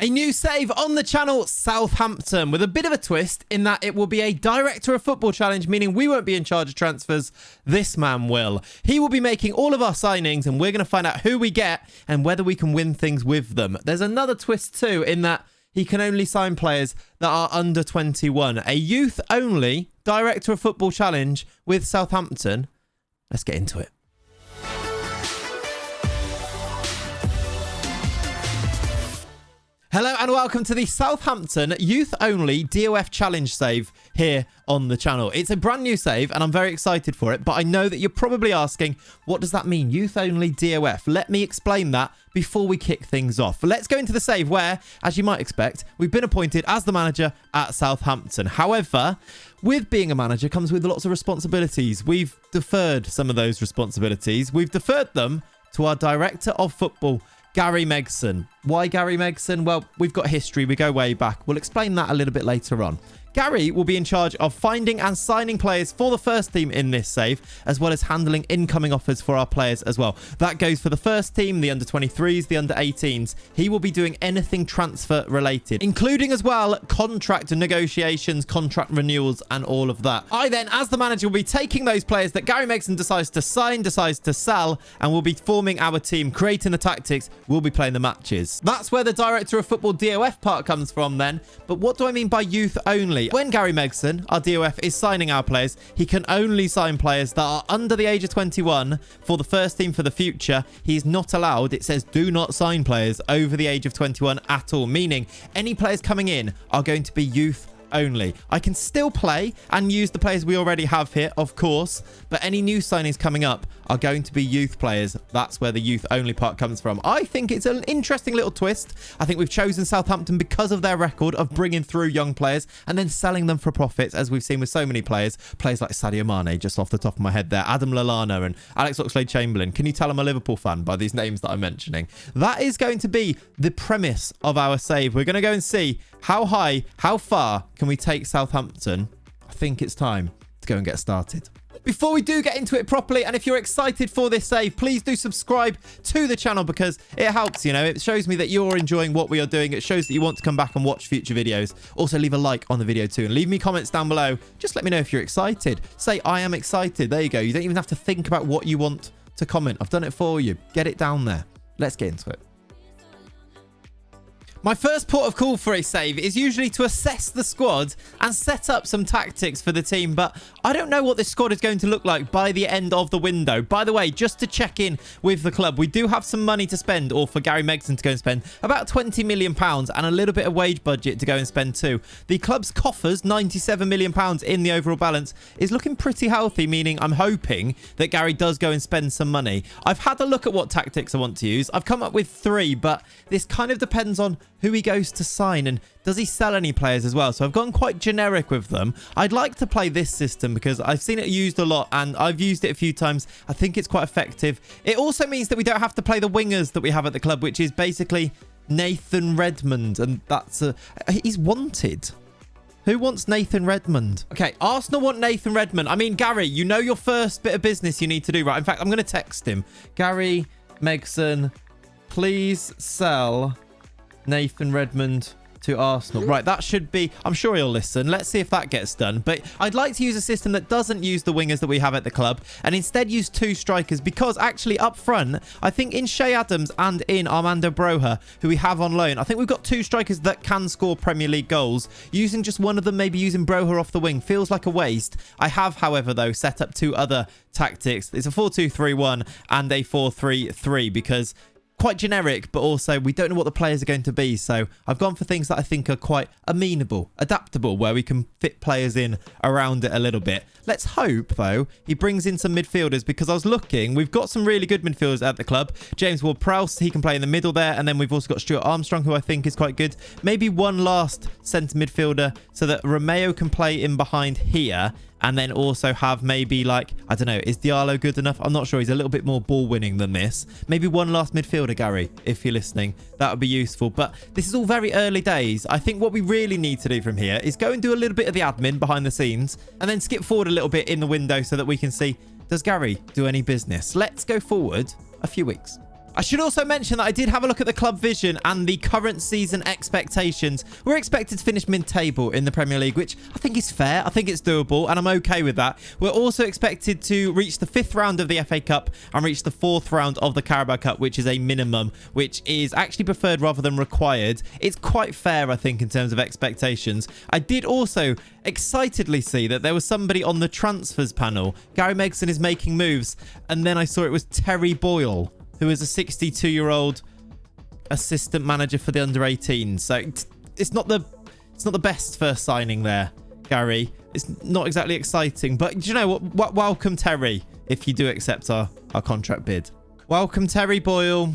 A new save on the channel, Southampton, with a bit of a twist in that it will be a Director of Football challenge, meaning we won't be in charge of transfers. This man will. He will be making all of our signings, and we're going to find out who we get and whether we can win things with them. There's another twist too in that he can only sign players that are under 21. A youth-only Director of Football challenge with Southampton. Let's get into it. Hello and welcome to the Southampton youth-only DOF challenge save here on the channel. It's a brand new save and I'm very excited for it, but I know that you're probably asking, what does that mean? Youth-only DOF. Let me explain that before we kick things off. Let's go into the save where, as you might expect, we've been appointed as the manager at Southampton. However, with being a manager comes with lots of responsibilities. We've deferred some of those responsibilities. We've deferred them to our Director of Football, Gary Megson. Why Gary Megson? Well, we've got history. We go way back. We'll explain that a little bit later on. Gary will be in charge of finding and signing players for the first team in this save, as well as handling incoming offers for our players as well. That goes for the first team, the under-23s, the under-18s. He will be doing anything transfer related, including as well contract negotiations, contract renewals, and all of that. I then, as the manager, will be taking those players that Gary Megson decides to sign, decides to sell, and we'll be forming our team, creating the tactics. We'll be playing the matches. That's where the Director of Football DOF part comes from then. But what do I mean by youth only? When Gary Megson, our DOF, is signing our players, he can only sign players that are under the age of 21 for the first team for the future. He's not allowed, it says do not sign players over the age of 21 at all, meaning any players coming in are going to be youth only. I can still play and use the players we already have here, of course, but any new signings coming up are going to be youth players. That's where the youth only part comes from. I think it's an interesting little twist. I think we've chosen Southampton because of their record of bringing through young players and then selling them for profits, as we've seen with so many players like Sadio Mane, just off the top of my head there, Adam Lallana and Alex Oxlade-Chamberlain. Can you tell I'm a Liverpool fan by these names that I'm mentioning? That is going to be the premise of our save. We're going to go and see how high, how far can we take Southampton. I think it's time to go and get started. Before we do get into it properly, and if you're excited for this save, please do subscribe to the channel because it helps, you know. It shows me that you're enjoying what we are doing. It shows that you want to come back and watch future videos. Also, leave a like on the video too and leave me comments down below. Just let me know if you're excited. Say, I am excited. There you go. You don't even have to think about what you want to comment. I've done it for you. Get it down there. Let's get into it. My first port of call for a save is usually to assess the squad and set up some tactics for the team, but I don't know what this squad is going to look like by the end of the window. By the way, just to check in with the club, we do have some money to spend, or for Gary Megson to go and spend, about £20 million and a little bit of wage budget to go and spend too. The club's coffers, £97 million in the overall balance, is looking pretty healthy, meaning I'm hoping that Gary does go and spend some money. I've had a look at what tactics I want to use. I've come up with 3, but this kind of depends on who he goes to sign and does he sell any players as well. So I've gone quite generic with them. I'd like to play this system because I've seen it used a lot and I've used it a few times. I think it's quite effective. It also means that we don't have to play the wingers that we have at the club, which is basically Nathan Redmond, and that's he's wanted. Who wants Nathan Redmond? Okay, Arsenal want Nathan Redmond. I mean, Gary, you know your first bit of business you need to do, right? In fact, I'm going to text him. Gary Megson, please sell Nathan Redmond to Arsenal. Right, that should be... I'm sure he'll listen. Let's see if that gets done. But I'd like to use a system that doesn't use the wingers that we have at the club and instead use 2 strikers because actually up front, I think in Shea Adams and in Armando Broja, who we have on loan, I think we've got 2 strikers that can score Premier League goals. Using just one of them, maybe using Broja off the wing, feels like a waste. I have, however, though, set up 2 other tactics. It's a 4-2-3-1 and a 4-3-3 because... quite generic, but also we don't know what the players are going to be. So I've gone for things that I think are quite amenable, adaptable, where we can fit players in around it a little bit. Let's hope, though, he brings in some midfielders because I was looking. We've got some really good midfielders at the club. James Ward-Prowse, he can play in the middle there. And then we've also got Stuart Armstrong, who I think is quite good. Maybe one last centre midfielder so that Romeo can play in behind here. And then also have maybe like, I don't know, is Diallo good enough? I'm not sure. He's a little bit more ball winning than this. Maybe one last midfielder, Gary, if you're listening. That would be useful. But this is all very early days. I think what we really need to do from here is go and do a little bit of the admin behind the scenes and then skip forward a little bit in the window so that we can see, does Gary do any business? Let's go forward a few weeks. I should also mention that I did have a look at the club vision and the current season expectations. We're expected to finish mid-table in the Premier League, which I think is fair. I think it's doable, and I'm okay with that. We're also expected to reach the 5th round of the FA Cup and reach the 4th round of the Carabao Cup, which is a minimum, which is actually preferred rather than required. It's quite fair, I think, in terms of expectations. I did also excitedly see that there was somebody on the transfers panel. Gary Megson is making moves, and then I saw it was Terry Boyle, who is a 62-year-old assistant manager for the under-18s. So it's not the best first signing there, Gary. It's not exactly exciting, but do you know what? Welcome, Terry, if you do accept our contract bid. Welcome, Terry Boyle.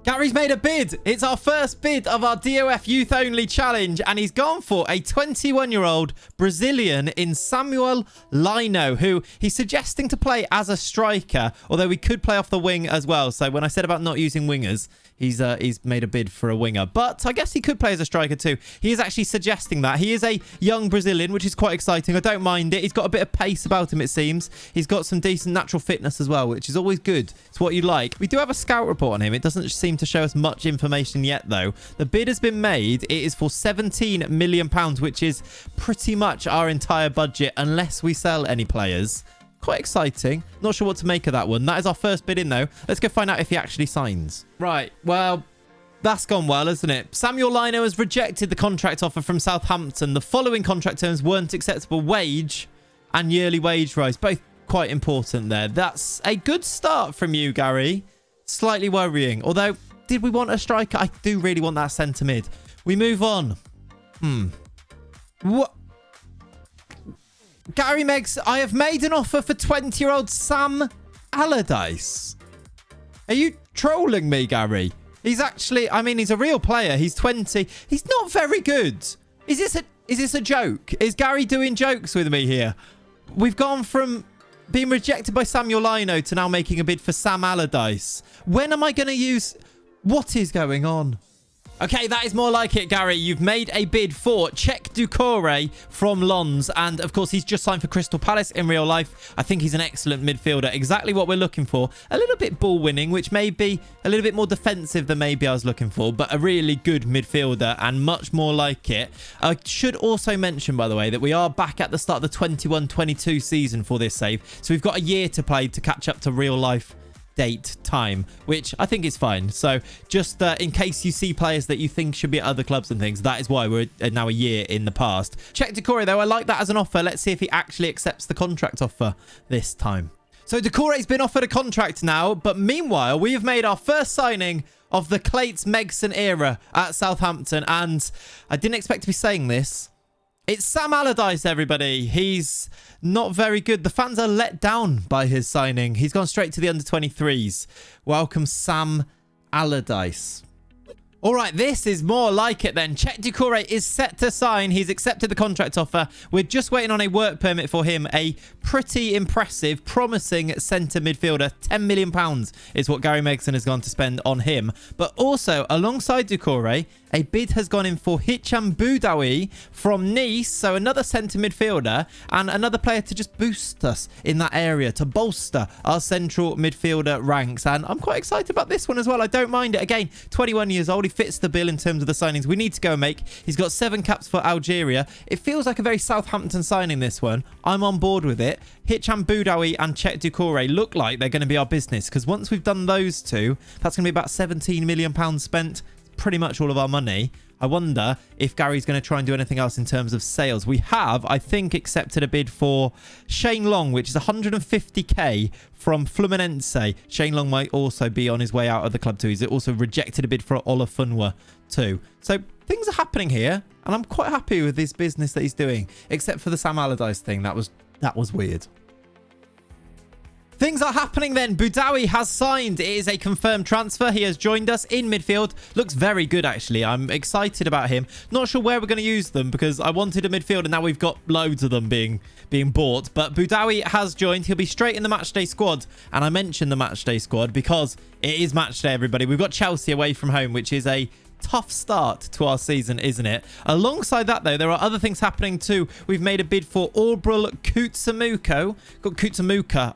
Gary's made a bid. It's our first bid of our DOF Youth Only Challenge, and he's gone for a 21-year-old Brazilian in Samuel Lino, who he's suggesting to play as a striker, although he could play off the wing as well. So when I said about not using wingers, he's made a bid for a winger, but I guess he could play as a striker too. He is actually suggesting that. He is a young Brazilian, which is quite exciting. I don't mind it. He's got a bit of pace about him, it seems. He's got some decent natural fitness as well, which is always good. It's what you like. We do have a scout report on him. It doesn't seem to show us much information yet, though. The bid has been made. It is for £17 million, which is pretty much our entire budget, unless we sell any players. Quite exciting. Not sure what to make of that one. That is our first bid in, though. Let's go find out if he actually signs. Right. Well, that's gone well, isn't it? Samuel Lino has rejected the contract offer from Southampton. The following contract terms weren't acceptable: wage and yearly wage rise. Both quite important there. That's a good start from you, Gary. Slightly worrying. Although, did we want a striker? I do really want that centre mid. We move on. What? Gary Meggs, I have made an offer for 20-year-old Sam Allardyce. Are you trolling me, Gary? He's actually, I mean, he's a real player. He's 20. He's not very good. Is this a joke? Is Gary doing jokes with me here? We've gone from being rejected by Samuel Lino to now making a bid for Sam Allardyce. When am I going to use... What is going on? Okay, that is more like it, Gary. You've made a bid for Czech Ducore from Lons. And, of course, he's just signed for Crystal Palace in real life. I think he's an excellent midfielder. Exactly what we're looking for. A little bit ball winning, which may be a little bit more defensive than maybe I was looking for. But a really good midfielder and much more like it. I should also mention, by the way, that we are back at the start of the 21-22 season for this save. So we've got a year to play to catch up to real life date time, which I think is fine. So just in case you see players that you think should be at other clubs and things, that is why we're now a year in the past. Check Ducore, though. I like that as an offer. Let's see if he actually accepts the contract offer this time. So Ducore's been offered a contract now, but meanwhile, we have made our first signing of the Clayts Megson era at Southampton, and I didn't expect to be saying this. It's Sam Allardyce, everybody. He's not very good. The fans are let down by his signing. He's gone straight to the under-23s. Welcome, Sam Allardyce. All right, this is more like it then. Czech Ducore is set to sign. He's accepted the contract offer. We're just waiting on a work permit for him. A pretty impressive, promising centre midfielder. £10 million is what Gary Megson has gone to spend on him. But also, alongside Ducore, a bid has gone in for Hicham Boudaoui from Nice. So another centre midfielder and another player to just boost us in that area, to bolster our central midfielder ranks. And I'm quite excited about this one as well. I don't mind it. Again, 21 years old. He fits the bill in terms of the signings we need to go and make. He's got 7 caps for Algeria. It feels like a very Southampton signing, this one. I'm on board with it. Hicham Boudaoui and Czech Ducore look like they're going to be our business, because once we've done those two, that's going to be about £17 million spent. Pretty much all of our money. I wonder if Gary's going to try and do anything else in terms of sales. We have, I think, accepted a bid for Shane Long, which is 150k from Fluminense. Shane Long might also be on his way out of the club too. He's also rejected a bid for Ola Funwa too. So things are happening here, and I'm quite happy with this business that he's doing, except for the Sam Allardyce thing. That was weird. Things are happening then. Boudaoui has signed. It is a confirmed transfer. He has joined us in midfield. Looks very good, actually. I'm excited about him. Not sure where we're going to use them, because I wanted a midfield and now we've got loads of them being bought. But Boudaoui has joined. He'll be straight in the matchday squad. And I mentioned the matchday squad because it is matchday, everybody. We've got Chelsea away from home, which is a tough start to our season, isn't it? Alongside that, though, there are other things happening too. We've made a bid for Orbrel Kutsamuka,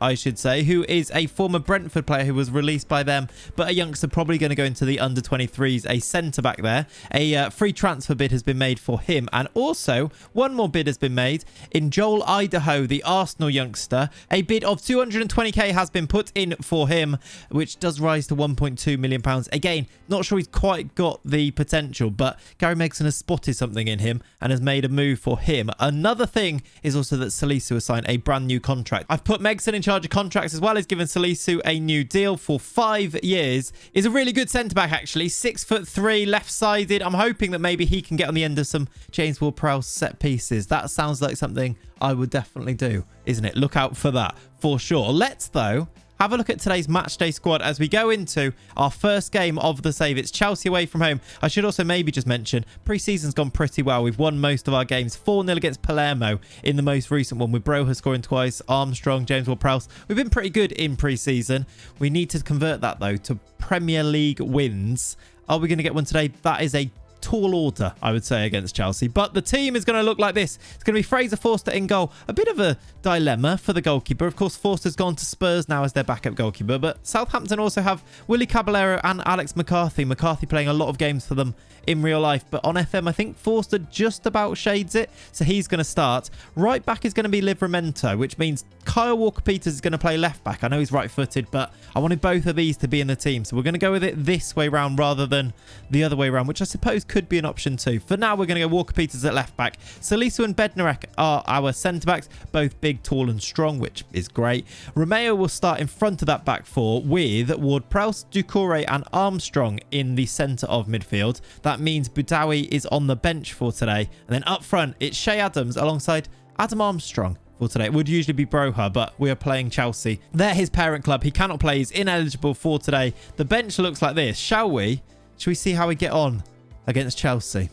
I should say, who is a former Brentford player who was released by them, but a youngster probably going to go into the under-23s, a centre-back there. A free transfer bid has been made for him, and also one more bid has been made in Joel Idaho, the Arsenal youngster. A bid of 220k has been put in for him, which does rise to £1.2 million. Again, not sure he's quite got the potential, but Gary Megson has spotted something in him and has made a move for him. Another thing is also that Salisu has signed a brand new contract. I've put Megson in charge of contracts as well as given Salisu a new deal for 5 years. Is a really good centre-back, actually. 6'3", left-sided. I'm hoping that maybe he can get on the end of some James Ward-Prowse set pieces. That sounds like something I would definitely do, isn't it? Look out for that for sure. Let's, though, have a look at today's matchday squad as we go into our first game of the save. It's Chelsea away from home. I should also maybe just mention pre-season's gone pretty well. We've won most of our games. 4-0 against Palermo in the most recent one, with Broha scoring twice, Armstrong, James Ward-Prowse. We've been pretty good in pre-season. We need to convert that, though, to Premier League wins. Are we going to get one today? That is a tall order, I would say, against Chelsea. But the team is going to look like this. It's going to be Fraser Forster in goal. A bit of a dilemma for the goalkeeper. Of course, Forster's gone to Spurs now as their backup goalkeeper. But Southampton also have Willie Caballero and Alex McCarthy. McCarthy playing a lot of games for them in real life. But on FM, I think Forster just about shades it. So he's going to start. Right back is going to be Livramento, which means Kyle Walker-Peters is going to play left back. I know he's right-footed, but I wanted both of these to be in the team. So we're going to go with it this way round rather than the other way around, which I suppose could be an option too. For now, we're going to go Walker-Peters at left back. Salisu and Bednarek are our centre-backs, both big, tall and strong, which is great. Romeo will start in front of that back four with Ward-Prowse, Doucouré and Armstrong in the centre of midfield. That means Boudaoui is on the bench for today. And then up front, it's Shea Adams alongside Adam Armstrong for today. It would usually be Broha, but we are playing Chelsea. They're his parent club. He cannot play. He's ineligible for today. The bench looks like this. Shall we see how we get on against Chelsea?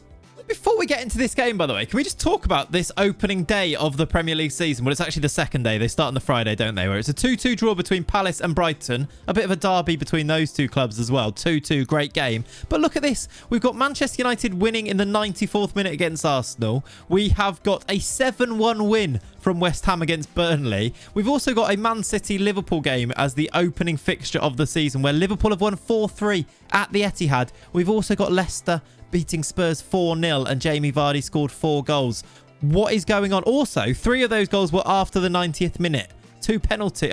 Before we get into this game, by the way, can we just talk about this opening day of the Premier League season? Well, it's actually the second day. They start on the Friday, don't they? Where it's a 2-2 draw between Palace and Brighton. A bit of a derby between those two clubs as well. 2-2, great game. But look at this. We've got Manchester United winning in the 94th minute against Arsenal. We have got a 7-1 win from West Ham against Burnley. We've also got a Man City-Liverpool game as the opening fixture of the season, where Liverpool have won 4-3 at the Etihad. We've also got Leicester beating Spurs 4-0 and Jamie Vardy scored 4 goals. What is going on? Also, 3 of those goals were after the 90th minute. 1 penalty,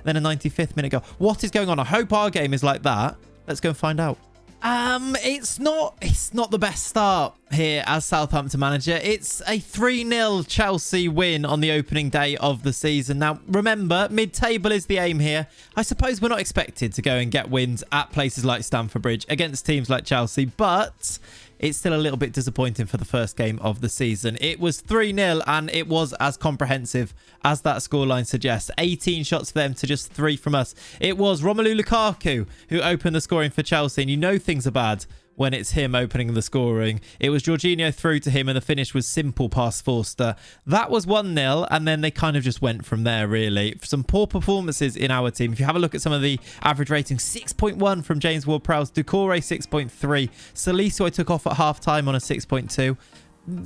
then a 95th minute goal. What is going on? I hope our game is like that. Let's go and find out. It's not the best start here as Southampton manager. It's a 3-0 Chelsea win on the opening day of the season. Now, remember, mid-table is the aim here. I suppose we're not expected to go and get wins at places like Stamford Bridge against teams like Chelsea, but it's still a little bit disappointing for the first game of the season. It was 3-0 and it was as comprehensive as that scoreline suggests. 18 shots for them to just 3 from us. It was Romelu Lukaku who opened the scoring for Chelsea, and you know things are bad when it's him opening the scoring. It was Jorginho through to him and the finish was simple past Forster. That was 1-0 and then they kind of just went from there, really. Some poor performances in our team. If you have a look at some of the average ratings, 6.1 from James Ward-Prowse, Doucouré 6.3, Salisu I took off at half-time on a 6.2.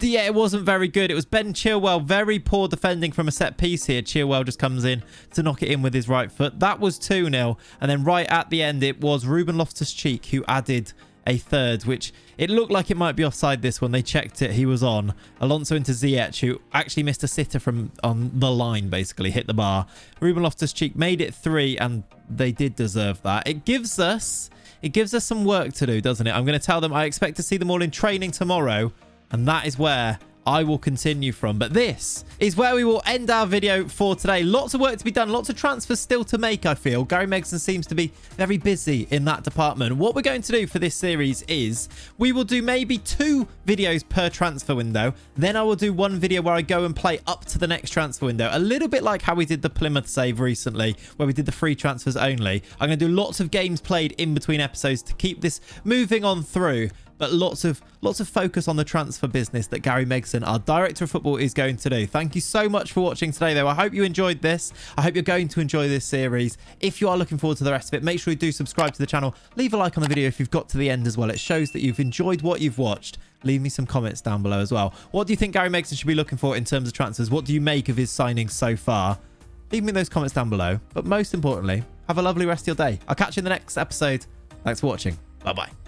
Yeah, it wasn't very good. It was Ben Chilwell, very poor defending from a set piece here. Chilwell just comes in to knock it in with his right foot. That was 2-0. And then right at the end, it was Ruben Loftus-Cheek who added a third, which it looked like it might be offside this one. They checked it. He was on. Alonso into Ziyech, who actually missed a sitter from on the line, basically. Hit the bar. Ruben Loftus-Cheek made it 3, and they did deserve that. It gives us some work to do, doesn't it? I'm going to tell them I expect to see them all in training tomorrow, and that is where I will continue from. But this is where we will end our video for today. Lots of work to be done. Lots of transfers still to make, I feel. Gary Megson seems to be very busy in that department. What we're going to do for this series is we will do maybe 2 videos per transfer window. Then I will do 1 video where I go and play up to the next transfer window. A little bit like how we did the Plymouth save recently, where we did the free transfers only. I'm going to do lots of games played in between episodes to keep this moving on through. but lots of focus on the transfer business that Gary Megson, our director of football, is going to do. Thank you so much for watching today, though. I hope you enjoyed this. I hope you're going to enjoy this series. If you are looking forward to the rest of it, make sure you do subscribe to the channel. Leave a like on the video if you've got to the end as well. It shows that you've enjoyed what you've watched. Leave me some comments down below as well. What do you think Gary Megson should be looking for in terms of transfers? What do you make of his signings so far? Leave me those comments down below. But most importantly, have a lovely rest of your day. I'll catch you in the next episode. Thanks for watching. Bye-bye.